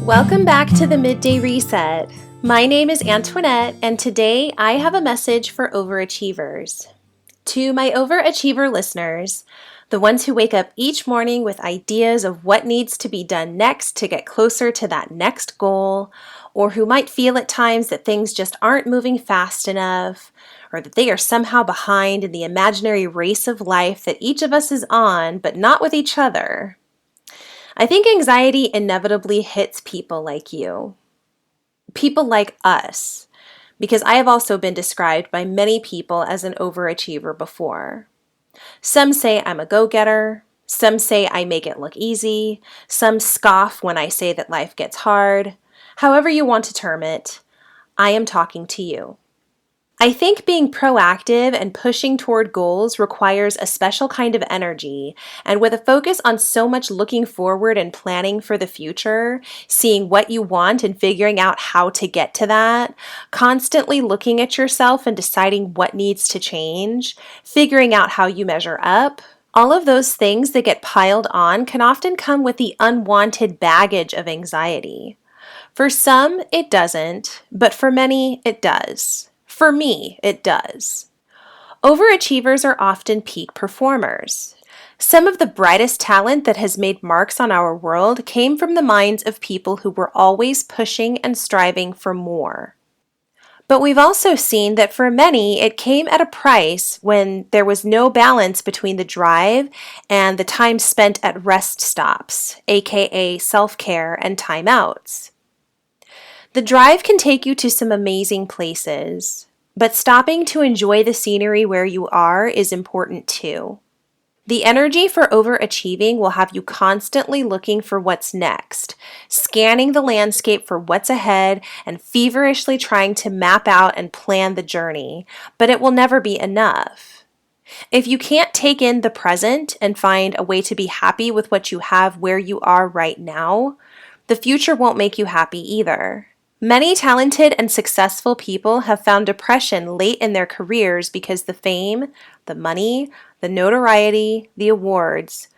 Welcome back to the Midday Reset. My name is Antoinette, and today I have a message for overachievers. To my overachiever listeners, the ones who wake up each morning with ideas of what needs to be done next to get closer to that next goal, or who might feel at times that things just aren't moving fast enough, or that they are somehow behind in the imaginary race of life that each of us is on, but not with each other. I think anxiety inevitably hits people like you. People like us, because I have also been described by many people as an overachiever before. Some say I'm a go-getter, some say I make it look easy, some scoff when I say that life gets hard. However you want to term it, I am talking to you. I think being proactive and pushing toward goals requires a special kind of energy, and with a focus on so much looking forward and planning for the future, seeing what you want and figuring out how to get to that, constantly looking at yourself and deciding what needs to change, figuring out how you measure up, all of those things that get piled on can often come with the unwanted baggage of anxiety. For some, it doesn't, but for many, it does. For me, it does. Overachievers are often peak performers. Some of the brightest talent that has made marks on our world came from the minds of people who were always pushing and striving for more. But we've also seen that for many, it came at a price when there was no balance between the drive and the time spent at rest stops, aka self-care and timeouts. The drive can take you to some amazing places, but stopping to enjoy the scenery where you are is important too. The energy for overachieving will have you constantly looking for what's next, scanning the landscape for what's ahead, and feverishly trying to map out and plan the journey, but it will never be enough. If you can't take in the present and find a way to be happy with what you have where you are right now, the future won't make you happy either. Many talented and successful people have found depression late in their careers because the fame, the money, the notoriety, the awards,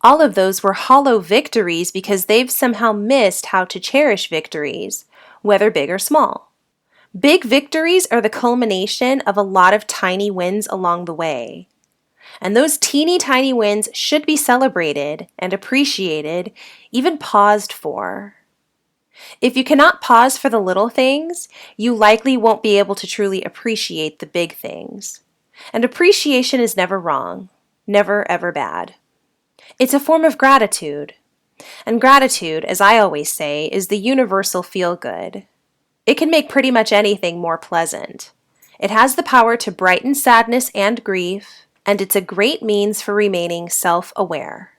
all of those were hollow victories because they've somehow missed how to cherish victories, whether big or small. Big victories are the culmination of a lot of tiny wins along the way. And those teeny tiny wins should be celebrated and appreciated, even paused for. If you cannot pause for the little things, you likely won't be able to truly appreciate the big things. And appreciation is never wrong, never ever bad. It's a form of gratitude. And gratitude, as I always say, is the universal feel-good. It can make pretty much anything more pleasant. It has the power to brighten sadness and grief, and it's a great means for remaining self-aware.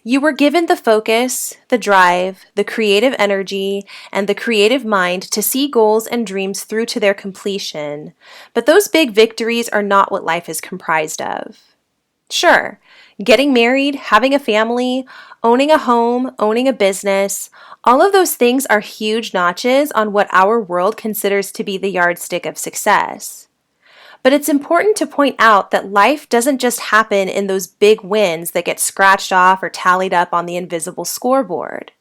You were given the focus, the drive, the creative energy, and the creative mind to see goals and dreams through to their completion, but those big victories are not what life is comprised of. Sure, getting married, having a family, owning a home, owning a business, all of those things are huge notches on what our world considers to be the yardstick of success. But it's important to point out that life doesn't just happen in those big wins that get scratched off or tallied up on the invisible scoreboard.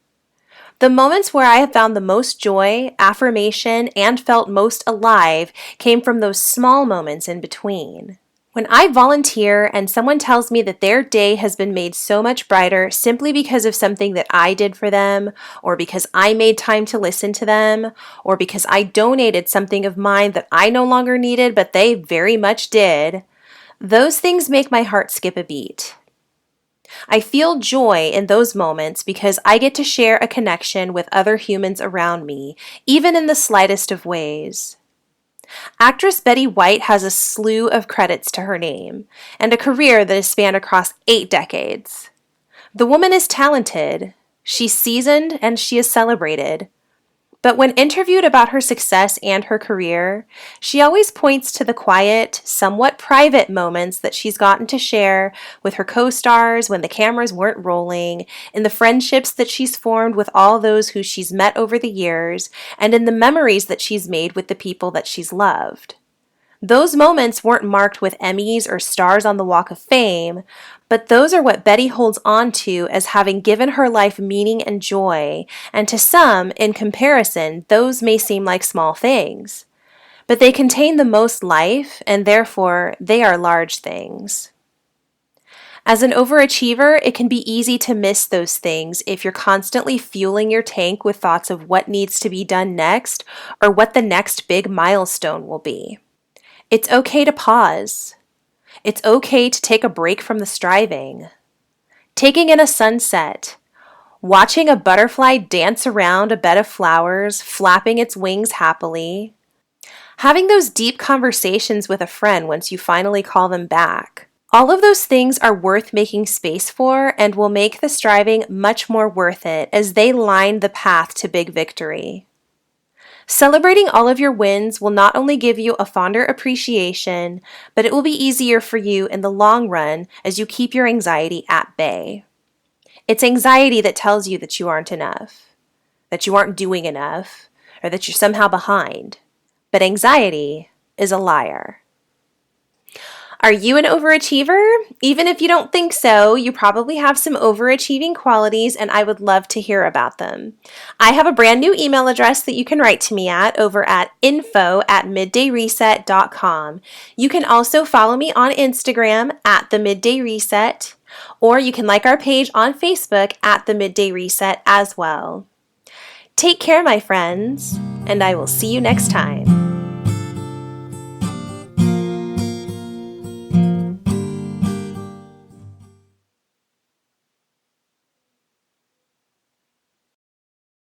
The moments where I have found the most joy, affirmation, and felt most alive came from those small moments in between. When I volunteer and someone tells me that their day has been made so much brighter simply because of something that I did for them, or because I made time to listen to them, or because I donated something of mine that I no longer needed but they very much did, those things make my heart skip a beat. I feel joy in those moments because I get to share a connection with other humans around me, even in the slightest of ways. Actress Betty White has a slew of credits to her name, and a career that has spanned across 8 decades. The woman is talented, she's seasoned, and she is celebrated. But when interviewed about her success and her career, she always points to the quiet, somewhat private moments that she's gotten to share with her co-stars when the cameras weren't rolling, in the friendships that she's formed with all those who she's met over the years, and in the memories that she's made with the people that she's loved. Those moments weren't marked with Emmys or stars on the Walk of Fame, but those are what Betty holds on to as having given her life meaning and joy, and to some, in comparison, those may seem like small things. But they contain the most life, and therefore they are large things. As an overachiever, it can be easy to miss those things if you're constantly fueling your tank with thoughts of what needs to be done next or what the next big milestone will be. It's okay to pause. It's okay to take a break from the striving. Taking in a sunset, watching a butterfly dance around a bed of flowers, flapping its wings happily, having those deep conversations with a friend once you finally call them back. All of those things are worth making space for and will make the striving much more worth it as they line the path to big victory. Celebrating all of your wins will not only give you a fonder appreciation, but it will be easier for you in the long run as you keep your anxiety at bay. It's anxiety that tells you that you aren't enough, that you aren't doing enough, or that you're somehow behind. But anxiety is a liar. Are you an overachiever? Even if you don't think so, you probably have some overachieving qualities, and I would love to hear about them. I have a brand new email address that you can write to me at over at info@middayreset.com. You can also follow me on Instagram at the Midday Reset, or you can like our page on Facebook at the Midday Reset as well. Take care, my friends, and I will see you next time.